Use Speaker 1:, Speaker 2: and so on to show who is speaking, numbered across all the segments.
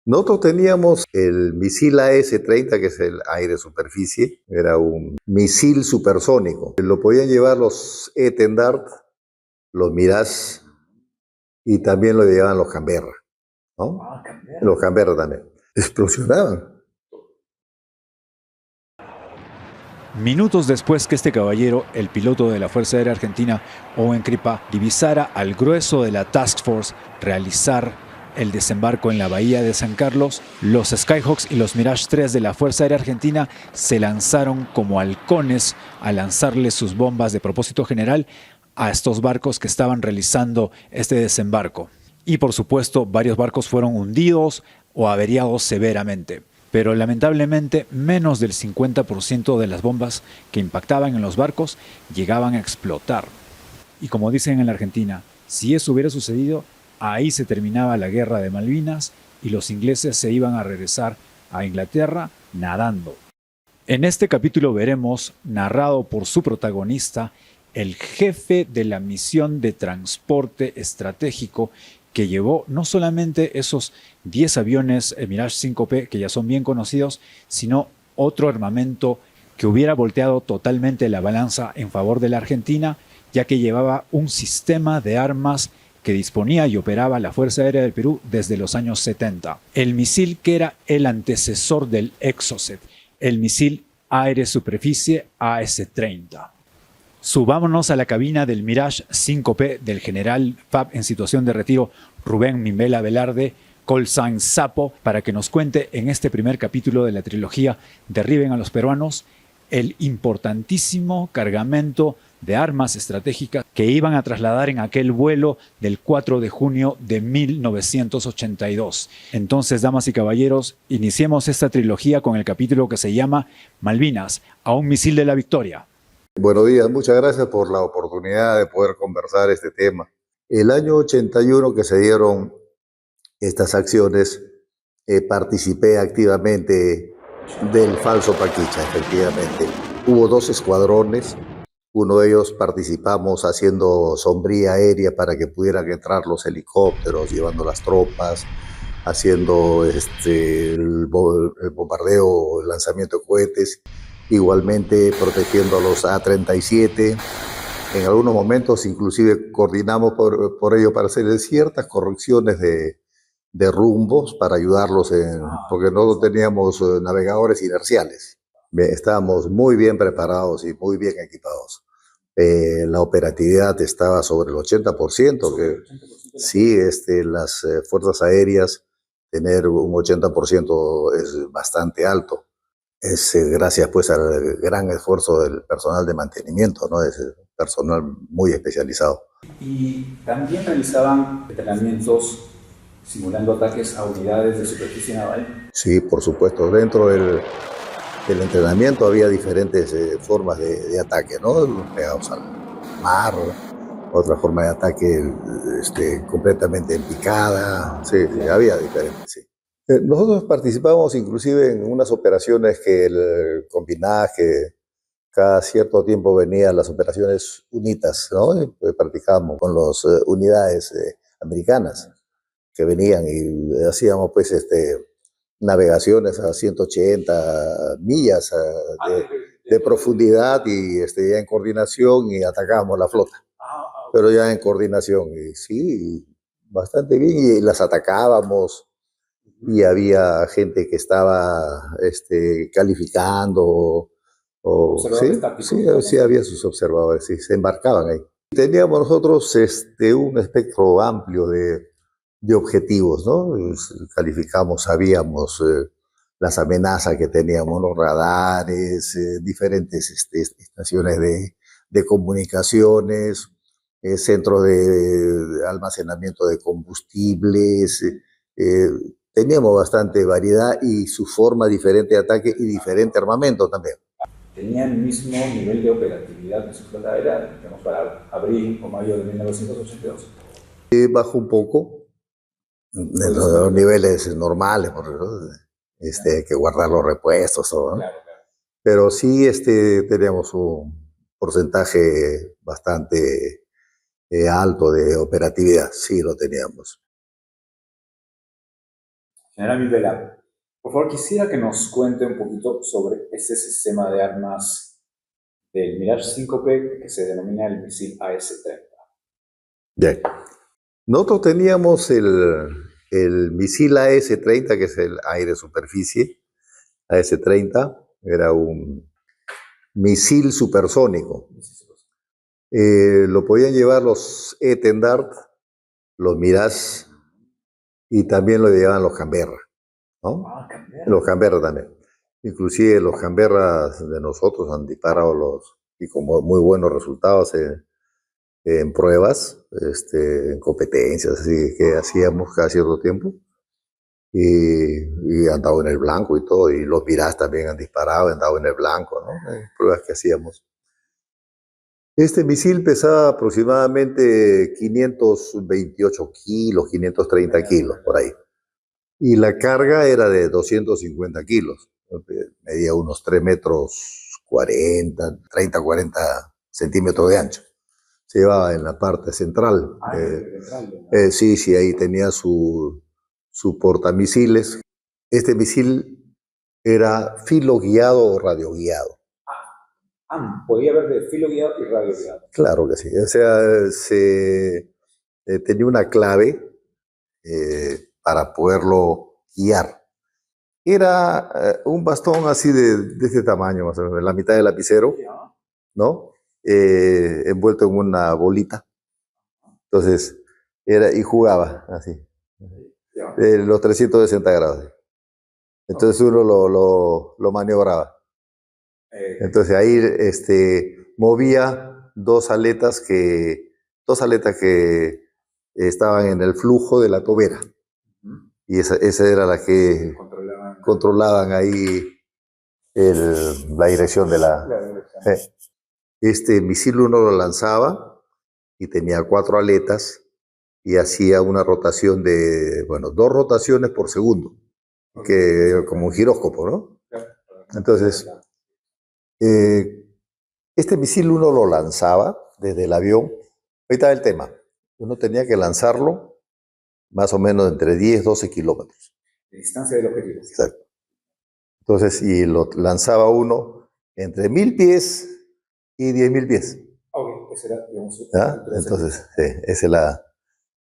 Speaker 1: Nosotros teníamos el misil AS-30, que es el aire-superficie, era un misil supersónico. Lo podían llevar los Etendard, los Mirage y también lo llevaban los Canberra, ¿no? Los Canberra también. Explosionaban.
Speaker 2: Minutos después que este caballero, el piloto de la Fuerza Aérea Argentina, Owen Kripa, divisara al grueso de la Task Force realizar el desembarco en la bahía de San Carlos, los Skyhawks y los Mirage 3 de la Fuerza Aérea Argentina se lanzaron como halcones a lanzarle sus bombas de propósito general a estos barcos que estaban realizando este desembarco. Y por supuesto, varios barcos fueron hundidos o averiados severamente. Pero lamentablemente menos del 50% de las bombas que impactaban en los barcos llegaban a explotar. Y como dicen en la Argentina, si eso hubiera sucedido, ahí se terminaba la guerra de Malvinas y los ingleses se iban a regresar a Inglaterra nadando. En este capítulo veremos, narrado por su protagonista, el jefe de la misión de transporte estratégico que llevó no solamente esos 10 aviones Mirage 5P, que ya son bien conocidos, sino otro armamento que hubiera volteado totalmente la balanza en favor de la Argentina, ya que llevaba un sistema de armas que disponía y operaba la Fuerza Aérea del Perú desde los años 70. El misil que era el antecesor del Exocet, el misil aire-superficie AS-30. Subámonos a la cabina del Mirage 5P del general FAB en situación de retiro Rubén Mimbela Velarde, call sign Sapo, para que nos cuente en este primer capítulo de la trilogía Derriben a los peruanos el importantísimo cargamento de armas estratégicas que iban a trasladar en aquel vuelo del 4 de junio de 1982. Entonces, damas y caballeros, iniciemos esta trilogía con el capítulo que se llama Malvinas, a un misil de la victoria.
Speaker 1: Buenos días, muchas gracias por la oportunidad de poder conversar este tema. El año 81 que se dieron estas acciones, participé activamente del falso Paquicha, efectivamente. Hubo 2 escuadrones, uno de ellos participamos haciendo sombría aérea para que pudieran entrar los helicópteros, llevando las tropas, haciendo el bombardeo, el lanzamiento de cohetes, igualmente protegiendo a los A-37. En algunos momentos inclusive coordinamos por ello para hacer ciertas correcciones de rumbos para ayudarlos, porque no teníamos navegadores inerciales. Estábamos muy bien preparados y muy bien equipados. La operatividad estaba sobre el 80%, que sí, las fuerzas aéreas, tener un 80% es bastante alto. Es gracias pues al gran esfuerzo del personal de mantenimiento, ¿no? Es personal muy especializado.
Speaker 2: Y también realizaban entrenamientos simulando ataques a unidades de superficie naval.
Speaker 1: Sí, por supuesto. Dentro del entrenamiento había diferentes formas de ataque, ¿no? Pegados al mar, otra forma de ataque completamente en picada. Sí, sí, había diferentes, sí. Nosotros participamos inclusive en unas operaciones que el combinaje, cada cierto tiempo venían las operaciones UNITAS, ¿no? Y, pues, practicábamos con las unidades americanas que venían y hacíamos pues navegaciones a 180 millas de profundidad y ya en coordinación y atacábamos la flota. Pero ya en coordinación, y sí, bastante bien, y las atacábamos. Y había gente que estaba calificando, sí, había sus observadores, sí, se embarcaban ahí. Teníamos nosotros un espectro amplio de objetivos, ¿no? Calificamos, sabíamos las amenazas que teníamos, los radares, diferentes estaciones de comunicaciones, centro de almacenamiento de combustibles. Teníamos bastante variedad y su forma diferente de ataque y diferente armamento también.
Speaker 2: ¿Tenían el mismo nivel de operatividad de su flota aérea, digamos, para abril o mayo de 1982?
Speaker 1: Bajó un poco, de los niveles normales, porque hay que guardar los repuestos, todo, ¿no?
Speaker 2: Claro, claro.
Speaker 1: Pero sí teníamos un porcentaje bastante alto de operatividad, sí lo teníamos.
Speaker 2: General Milvela, por favor, quisiera que nos cuente un poquito sobre este sistema de armas del Mirage 5P que se denomina el misil AS-30.
Speaker 1: Bien. Nosotros teníamos el misil AS-30, que es el aire-superficie. AS-30 era un misil supersónico. Lo podían llevar los Etendard, los Mirage, y también lo llevaban los Canberra, ¿no? Los Canberra también. Inclusive los Canberra de nosotros han disparado y con muy buenos resultados en pruebas, en competencias así que hacíamos cada cierto tiempo. Y han dado en el blanco y todo, y los Mirage también han disparado, han dado en el blanco, ¿no? En pruebas que hacíamos. Este misil pesaba aproximadamente 528 kilos, 530 kilos, por ahí. Y la carga era de 250 kilos. Medía unos 3 metros 40, 30, 40 centímetros de ancho. Se llevaba en la parte central. Sí, ahí tenía su portamisiles. Este misil era filo guiado o radio guiado.
Speaker 2: Podía haber de filo guiado y radio guiado.
Speaker 1: Claro que sí. O sea, tenía una clave para poderlo guiar. Era un bastón así de este tamaño, más o menos, en la mitad del lapicero, ¿no? Envuelto en una bolita. Entonces, y jugaba así, los 360 grados. Entonces uno lo maniobraba. Entonces ahí movía dos aletas que estaban en el flujo de la tobera. Y esa era la que controlaban ahí la dirección de la... Este misil uno lo lanzaba y tenía 4 aletas y hacía una rotación de, 2 rotaciones por segundo, como un giróscopo, ¿no? Entonces, este misil uno lo lanzaba desde el avión. Ahí está el tema. Uno tenía que lanzarlo más o menos entre 10 y 12 kilómetros.
Speaker 2: De distancia del objetivo.
Speaker 1: Exacto. Entonces, y lo lanzaba uno entre 1000 pies y 10.000 pies.
Speaker 2: Ok, ese era, digamos,
Speaker 1: entonces,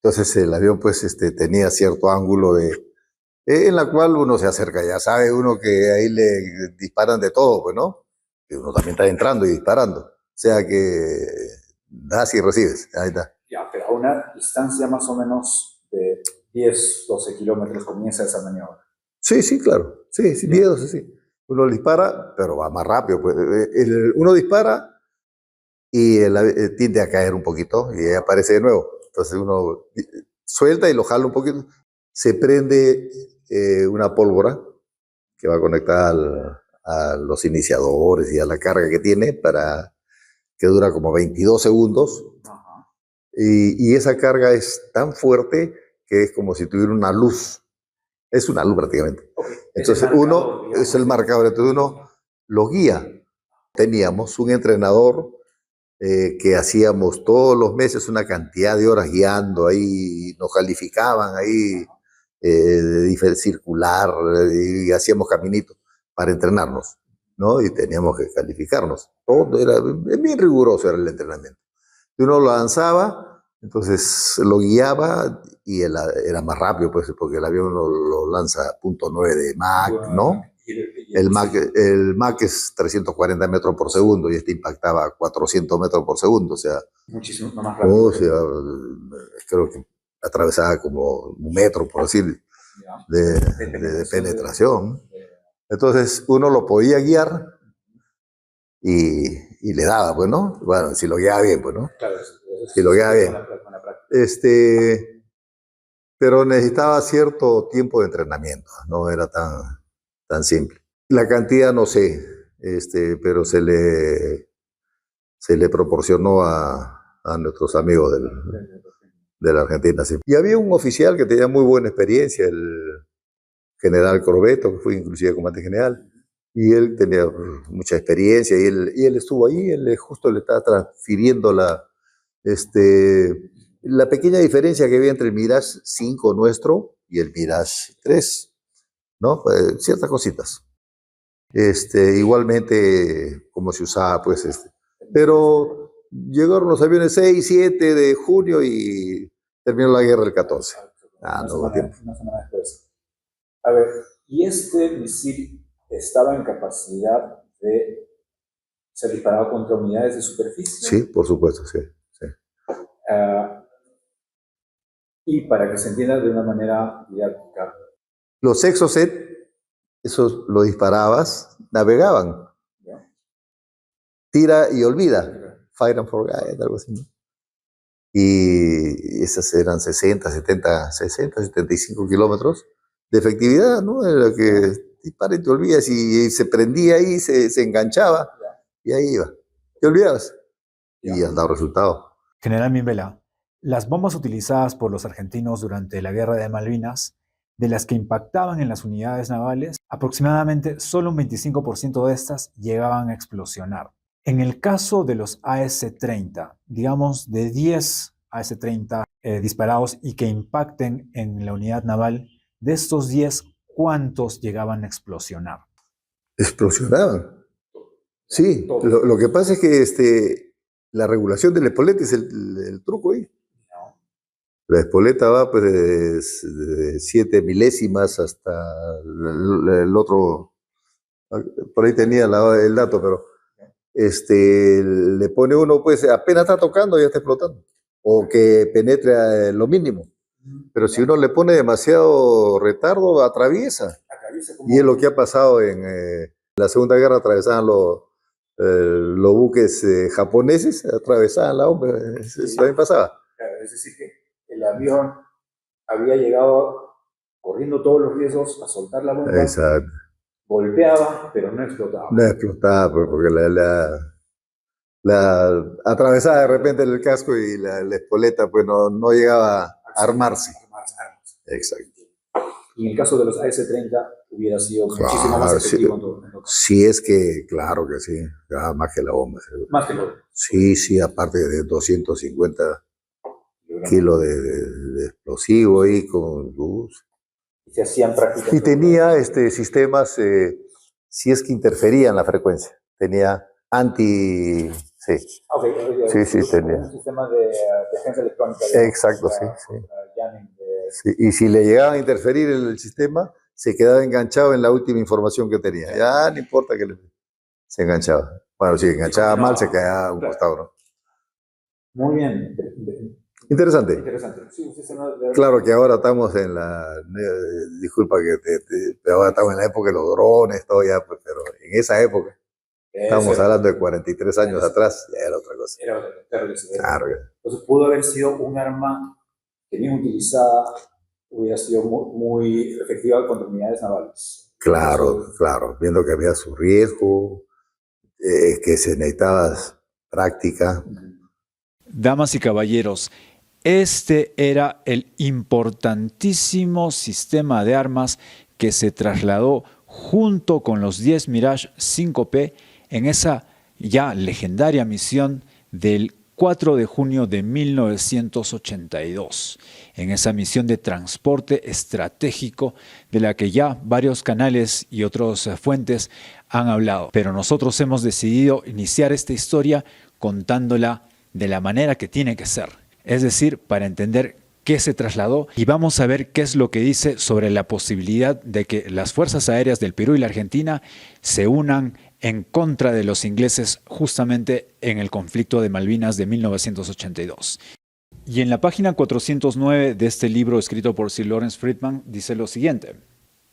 Speaker 1: entonces el avión pues tenía cierto ángulo en la cual uno se acerca, ya sabe uno que ahí le disparan de todo, pues, ¿no? Y uno también está entrando y disparando. O sea que das y recibes, ahí está.
Speaker 2: Ya, pero a una distancia más o menos de 10, 12 kilómetros comienza esa maniobra.
Speaker 1: Sí, claro. Sí, 10, 12, sí. Uno dispara, pero va más rápido. Pues. Uno dispara y tiende a caer un poquito y aparece de nuevo. Entonces uno suelta y lo jala un poquito. Se prende una pólvora que va conectada a los iniciadores y a la carga que tiene que dura como 22 segundos. Y esa carga es tan fuerte que es como si tuviera una luz. Es una luz prácticamente. Okay. Entonces uno es el marcador, entonces uno lo guía. Teníamos un entrenador que hacíamos todos los meses una cantidad de horas guiando ahí, nos calificaban ahí circular y hacíamos caminitos para entrenarnos, ¿no? Y teníamos que calificarnos. Todo era bien riguroso era el entrenamiento. Y uno lo lanzaba, entonces lo guiaba y era más rápido, pues, porque el avión lo lanza a 0.9 de Mach, ¿no? El Mach es 340 metros por segundo y impactaba 400 metros por segundo, o sea...
Speaker 2: Muchísimo más rápido.
Speaker 1: O sea, creo que atravesaba como 1 metro, por decir, de penetración. Entonces uno lo podía guiar y le daba, pues, ¿no? Bueno, si lo guiaba bien, pues, ¿no?
Speaker 2: Claro,
Speaker 1: si lo guiaba bien. Pero necesitaba cierto tiempo de entrenamiento, no era tan simple. La cantidad no sé, pero se le proporcionó a nuestros amigos de la Argentina. Sí. Y había un oficial que tenía muy buena experiencia, el general Corbeto, que fue inclusive comandante general, y él tenía mucha experiencia, y él estuvo ahí, él justo le estaba transfiriendo la pequeña diferencia que había entre el Mirage 5 nuestro y el Mirage 3. ¿no? Ciertas cositas. Igualmente, como se usaba, pues, pero llegaron los aviones 6, 7 de junio y terminó la guerra el 14. No hubo tiempo.
Speaker 2: Una semana después. A ver, ¿y este misil estaba en capacidad de ser disparado contra unidades de superficie?
Speaker 1: Sí, por supuesto, sí.
Speaker 2: Y para que se entienda de una manera didáctica.
Speaker 1: Los Exocet, esos lo disparabas, navegaban. Tira y olvida. Fire and forget, algo así, ¿no? Y esas eran 60, 70, 60, 75 kilómetros de efectividad, ¿no? En lo que dispara y te olvidas y se prendía ahí, se enganchaba y ahí iba. Te olvidabas y has dado resultado.
Speaker 2: General Mimbela, las bombas utilizadas por los argentinos durante la Guerra de Malvinas, de las que impactaban en las unidades navales, aproximadamente solo un 25% de estas llegaban a explosionar. En el caso de los AS-30, digamos de 10 AS-30 disparados y que impacten en la unidad naval, de estos 10, ¿cuántos llegaban a explosionar?
Speaker 1: Explosionaban. Sí, lo que pasa es que la regulación del espolete es el truco ahí. La espoleta va pues de 7 milésimas hasta el otro, por ahí tenía el dato, pero le pone uno, pues apenas está tocando ya está explotando, o que penetre lo mínimo. Pero si uno le pone demasiado retardo, atraviesa. Y es lo que ha pasado en la Segunda Guerra, atravesaban los buques japoneses, atravesaban la bomba, eso también pasaba.
Speaker 2: Es decir, que el avión había llegado corriendo todos los riesgos a soltar la bomba.
Speaker 1: Exacto.
Speaker 2: Golpeaba, pero no explotaba.
Speaker 1: No explotaba, porque la atravesaba de repente el casco y la espoleta pues no llegaba a armarse. Exacto.
Speaker 2: Y en el caso de los AS-30 hubiera sido muchísimo más efectivo.
Speaker 1: Sí, es que, claro que sí, más que la bomba.
Speaker 2: Más que la bomba.
Speaker 1: Sí, aparte de 250 kilos de explosivo ahí con luz.
Speaker 2: Y se hacían prácticamente.
Speaker 1: Y tenía sistemas, si es que interferían la frecuencia, tenía anti... Sí, sí, tenía.
Speaker 2: Un sistema de defensa electrónica.
Speaker 1: Exacto, sí. Sí, y si le llegaba a interferir el sistema, se quedaba enganchado en la última información que tenía. Ya no importa que se enganchaba. Bueno, si enganchaba mal, se quedaba a un costado, ¿no?
Speaker 2: Muy bien.
Speaker 1: Interesante.
Speaker 2: Sí,
Speaker 1: claro que ahora estamos en disculpa pero ahora estamos en la época de los drones, todo ya, pues, pero en esa época, estamos hablando de 43 años atrás, ya era otra cosa. Claro.
Speaker 2: Entonces pudo haber sido un arma que bien utilizada hubiera sido muy efectiva contra unidades navales.
Speaker 1: Claro, viendo que había su riesgo, que se necesitaba práctica.
Speaker 2: Damas y caballeros, este era el importantísimo sistema de armas que se trasladó junto con los 10 Mirage 5P en esa ya legendaria misión del 4 de junio de 1982, en esa misión de transporte estratégico de la que ya varios canales y otras fuentes han hablado. Pero nosotros hemos decidido iniciar esta historia contándola de la manera que tiene que ser, es decir, para entender qué se trasladó y vamos a ver qué es lo que dice sobre la posibilidad de que las fuerzas aéreas del Perú y la Argentina se unan en contra de los ingleses justamente en el conflicto de Malvinas de 1982. Y en la página 409 de este libro escrito por Sir Lawrence Freedman dice lo siguiente: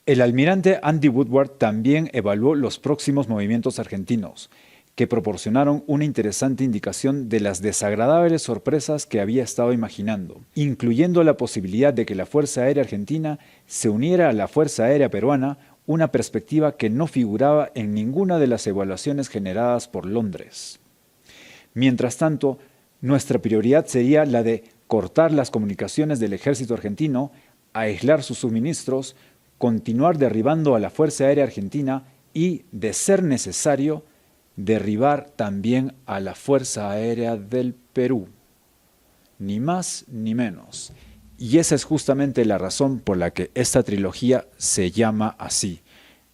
Speaker 2: el almirante Andy Woodward también evaluó los próximos movimientos argentinos, que proporcionaron una interesante indicación de las desagradables sorpresas que había estado imaginando, incluyendo la posibilidad de que la Fuerza Aérea Argentina se uniera a la Fuerza Aérea Peruana, una perspectiva que no figuraba en ninguna de las evaluaciones generadas por Londres. Mientras tanto, nuestra prioridad sería la de cortar las comunicaciones del ejército argentino, aislar sus suministros, continuar derribando a la Fuerza Aérea Argentina y, de ser necesario, derribar también a la Fuerza Aérea del Perú. Ni más ni menos. Y esa es justamente la razón por la que esta trilogía se llama así: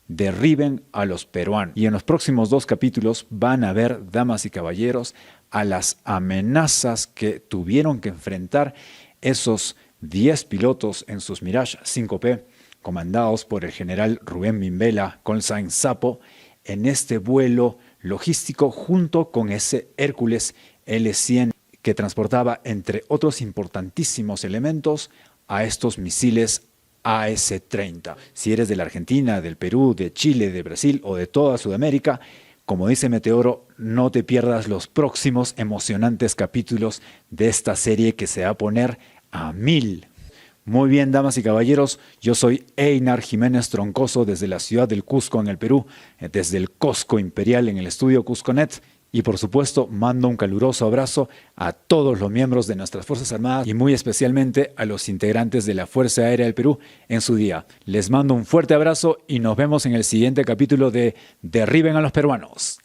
Speaker 2: Derriben a los peruanos. Y en los próximos 2 capítulos van a ver, damas y caballeros, a las amenazas que tuvieron que enfrentar esos 10 pilotos en sus Mirage 5P, comandados por el general Rubén Mimbela con Sainz Sapo, en este vuelo logístico junto con ese Hércules L-100 que transportaba, entre otros importantísimos elementos, a estos misiles AS-30. Si eres de la Argentina, del Perú, de Chile, de Brasil o de toda Sudamérica, como dice Meteoro, no te pierdas los próximos emocionantes capítulos de esta serie que se va a poner a 1000. Muy bien, damas y caballeros, yo soy Einar Jiménez Troncoso desde la ciudad del Cusco en el Perú, desde el Cosco Imperial en el estudio Cusconet. Y por supuesto, mando un caluroso abrazo a todos los miembros de nuestras Fuerzas Armadas y muy especialmente a los integrantes de la Fuerza Aérea del Perú en su día. Les mando un fuerte abrazo y nos vemos en el siguiente capítulo de Derriben a los peruanos.